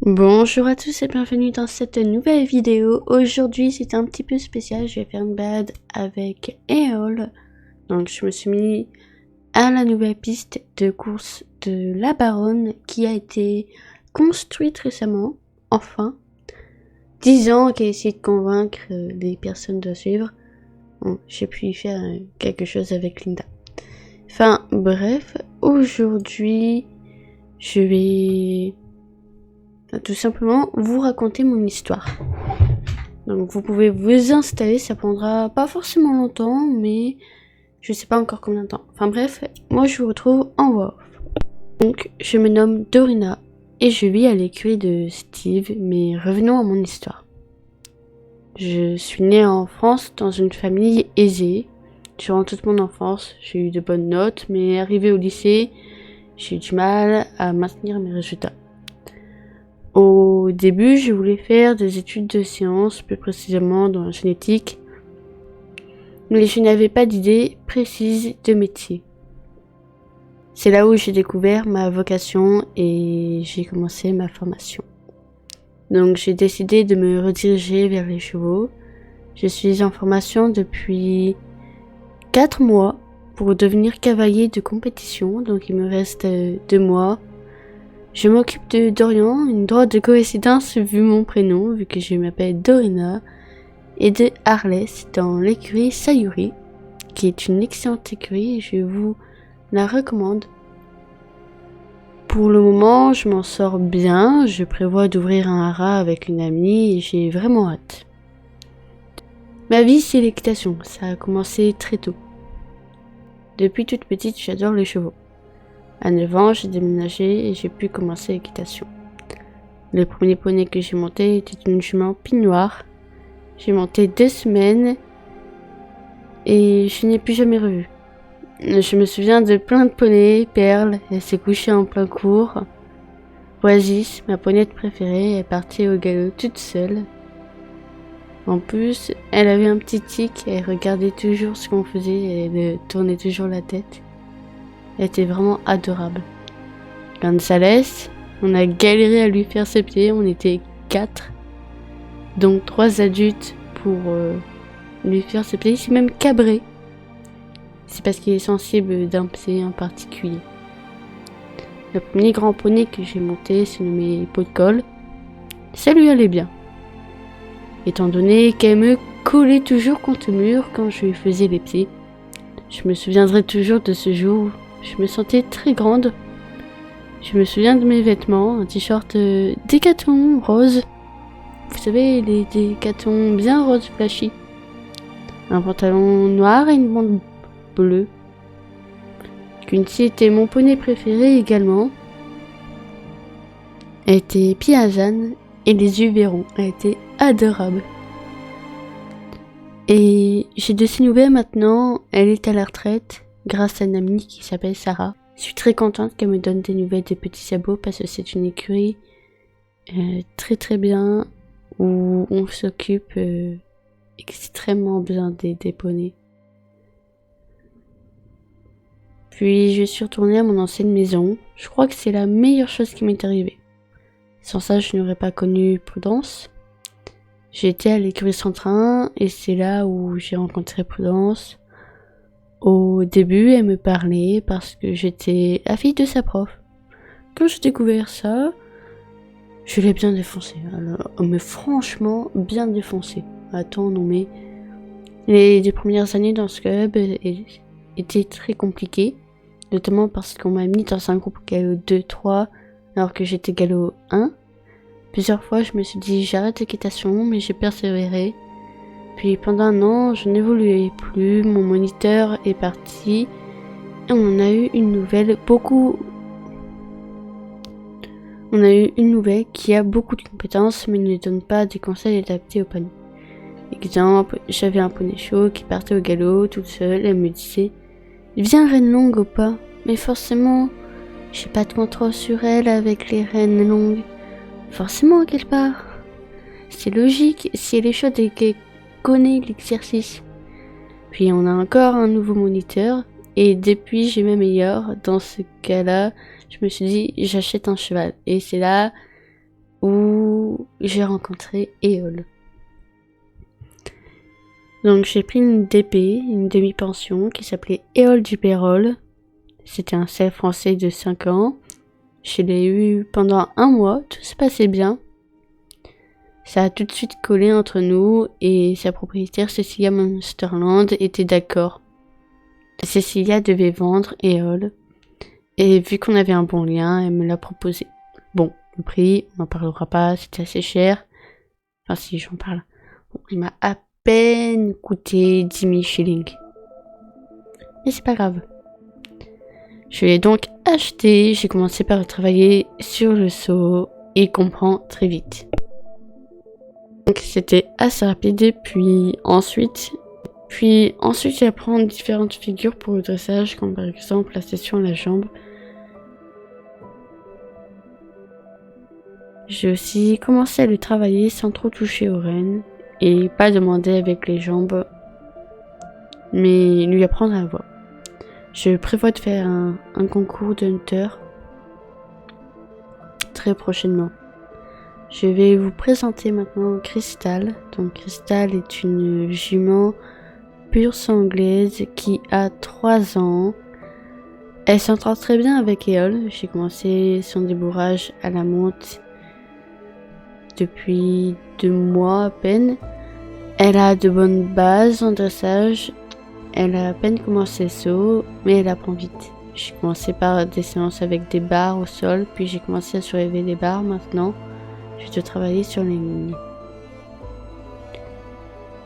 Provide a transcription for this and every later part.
Bonjour à tous et bienvenue dans cette nouvelle vidéo. Aujourd'hui c'est un petit peu spécial, je vais faire une balade avec Éole. Donc je me suis mis à la nouvelle piste de course de la Baronne qui a été construite récemment, enfin. 10 ans qu'elle essaie de convaincre les personnes de suivre. Bon, j'ai pu y faire quelque chose avec Linda. Enfin bref, aujourd'hui je vais tout simplement vous raconter mon histoire. Donc vous pouvez vous installer, ça prendra pas forcément longtemps, mais je sais pas encore combien de temps. Enfin bref, moi je vous retrouve en voix off. Donc je me nomme Dorina et je vis à l'écurie de Steve, mais revenons à mon histoire. Je suis née en France dans une famille aisée. Durant toute mon enfance, j'ai eu de bonnes notes, mais arrivé au lycée, j'ai eu du mal à maintenir mes résultats. Au début, je voulais faire des études de sciences, plus précisément dans la génétique, mais je n'avais pas d'idée précise de métier. C'est là où j'ai découvert ma vocation et j'ai commencé ma formation. Donc j'ai décidé de me rediriger vers les chevaux. Je suis en formation depuis 4 mois pour devenir cavalier de compétition, donc il me reste 2 mois. Je m'occupe de Dorian, une drôle de coïncidence vu mon prénom, vu que je m'appelle Dorina, et de Harley dans l'écurie Sayuri, qui est une excellente écurie et je vous la recommande. Pour le moment, je m'en sors bien, je prévois d'ouvrir un haras avec une amie et j'ai vraiment hâte. Ma vie, c'est l'équitation, ça a commencé très tôt. Depuis toute petite, j'adore les chevaux. À 9 ans, j'ai déménagé et j'ai pu commencer l'équitation. Le premier poney que j'ai monté était une jument pie-noire. J'ai monté 2 semaines et je n'ai plus jamais revu. Je me souviens de plein de poneys, Perle, elle s'est couchée en plein cours. Oasis, ma ponette préférée, est partie au galop toute seule. En plus, elle avait un petit tic, elle regardait toujours ce qu'on faisait et elle tournait toujours la tête. Elle était vraiment adorable. Gonzales, on a galéré à lui faire ses pieds, on était 4. Donc 3 adultes pour lui faire ses pieds. Il s'est même cabré. C'est parce qu'il est sensible d'un pied en particulier. Le premier grand poney que j'ai monté se nommait Pot de Colle. Ça lui allait bien. Étant donné qu'elle me collait toujours contre le mur quand je lui faisais les pieds. Je me souviendrai toujours de ce jour. Je me sentais très grande. Je me souviens de mes vêtements, un t-shirt Décathlon rose. Vous savez, les Décathlon bien rose flashy. Un pantalon noir et une bande bleue. Quincy était mon poney préféré également. Elle était piageane et les yeux verrons. Elle était adorable. Et j'ai de ses nouvelles maintenant. Elle est à la retraite. Grâce à une amie qui s'appelle Sarah. Je suis très contente qu'elle me donne des nouvelles des petits sabots parce que c'est une écurie très très bien où on s'occupe extrêmement bien des poneys. Puis je suis retournée à mon ancienne maison. Je crois que c'est la meilleure chose qui m'est arrivée. Sans ça, je n'aurais pas connu Prudence. J'étais à l'écurie Centrin et c'est là où j'ai rencontré Prudence. Au début, elle me parlait parce que j'étais la fille de sa prof. Quand j'ai découvert ça, je l'ai bien défoncé. Alors, mais franchement, bien défoncé. Attends, non mais... Les premières années dans ce club étaient très compliquées. Notamment parce qu'on m'a mis dans un groupe galop 2-3 alors que j'étais galop 1. Plusieurs fois, je me suis dit j'arrête l'équitation, mais j'ai persévéré. Puis pendant un an, je n'évoluais plus, mon moniteur est parti et on a eu une nouvelle qui a beaucoup de compétences mais ne donne pas des conseils adaptés au poney. Exemple, j'avais un poney chaud qui partait au galop toute seule, elle me disait « Viens reine longue au pas », mais forcément, j'ai pas de contrôle sur elle avec les rênes longues. Forcément qu'elle part. C'est logique si elle est chaude et qu'elle connaît l'exercice. Puis on a encore un nouveau moniteur et depuis j'ai ma meilleure. Dans ce cas-là, je me suis dit j'achète un cheval et c'est là où j'ai rencontré Éole. Donc j'ai pris une DP, une demi-pension qui s'appelait Éole du Pérol. C'était un CEF français de 5 ans. Je l'ai eu pendant 1 mois, tout se passait bien. Ça a tout de suite collé entre nous et sa propriétaire Cecilia Monsterland était d'accord. Cecilia devait vendre Éole et vu qu'on avait un bon lien, elle me l'a proposé. Bon, le prix, on n'en parlera pas, c'était assez cher. Enfin si, j'en parle. Bon, il m'a à peine coûté 10 000 shillings. Mais c'est pas grave. Je l'ai donc acheté, j'ai commencé par travailler sur le seau et comprend très vite. Donc c'était assez rapide, puis ensuite j'apprends différentes figures pour le dressage, comme par exemple la session à la jambe. J'ai aussi commencé à le travailler sans trop toucher aux rênes et pas demander avec les jambes, mais lui apprendre à la voix. Je prévois de faire un concours de hunter très prochainement. Je vais vous présenter maintenant Crystal. Donc Crystal est une jument pure anglaise qui a 3 ans. Elle s'entend très bien avec Éole. J'ai commencé son débourrage à la monte depuis 2 mois à peine. Elle a de bonnes bases en dressage. Elle a à peine commencé le saut, mais elle apprend vite. J'ai commencé par des séances avec des barres au sol, puis j'ai commencé à soulever les barres maintenant. Je vais travailler sur les lignes.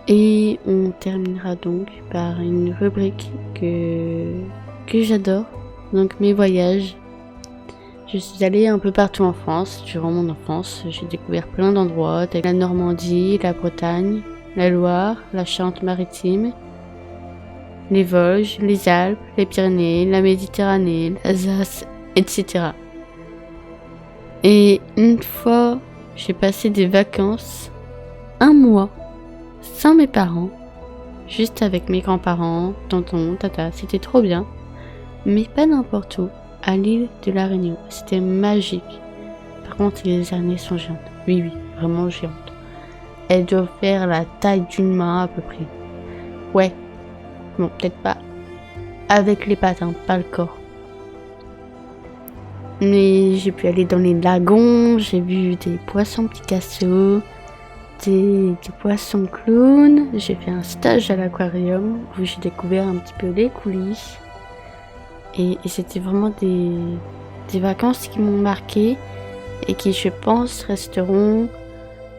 Et on terminera donc par une rubrique que j'adore, donc mes voyages. Je suis allée un peu partout en France, durant mon enfance. J'ai découvert plein d'endroits, tels la Normandie, la Bretagne, la Loire, la Charente-Maritime, les Vosges, les Alpes, les Pyrénées, la Méditerranée, l'Alsace, etc. Et une fois, j'ai passé des vacances, 1 mois, sans mes parents, juste avec mes grands-parents, tonton, tata, c'était trop bien. Mais pas n'importe où, à l'île de la Réunion, c'était magique. Par contre, les araignées sont géantes. Oui, vraiment géantes. Elles doivent faire la taille d'une main à peu près. Ouais, bon, peut-être pas avec les pattes, hein, pas le corps. Mais j'ai pu aller dans les lagons, j'ai vu des poissons Picasso, des poissons clowns. J'ai fait un stage à l'aquarium où j'ai découvert un petit peu les coulisses. Et c'était vraiment des vacances qui m'ont marqué et qui, je pense, resteront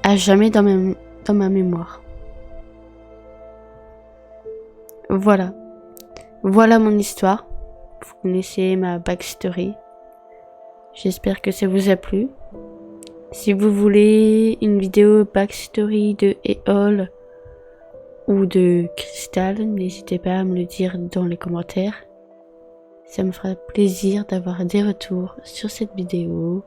à jamais dans ma mémoire. Voilà. Voilà mon histoire. Vous connaissez ma backstory. J'espère que ça vous a plu. Si vous voulez une vidéo backstory de Éole ou de Crystal, n'hésitez pas à me le dire dans les commentaires. Ça me fera plaisir d'avoir des retours sur cette vidéo.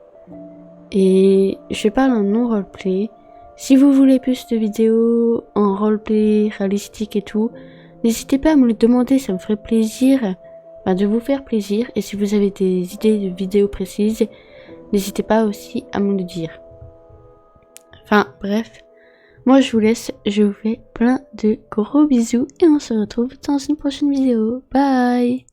Et je parle en non-roleplay. Si vous voulez plus de vidéos en roleplay réalistique et tout, n'hésitez pas à me le demander, ça me ferait plaisir de vous faire plaisir. Et si vous avez des idées de vidéos précises, n'hésitez pas aussi à me le dire. Enfin bref, moi je vous laisse, je vous fais plein de gros bisous et on se retrouve dans une prochaine vidéo. Bye!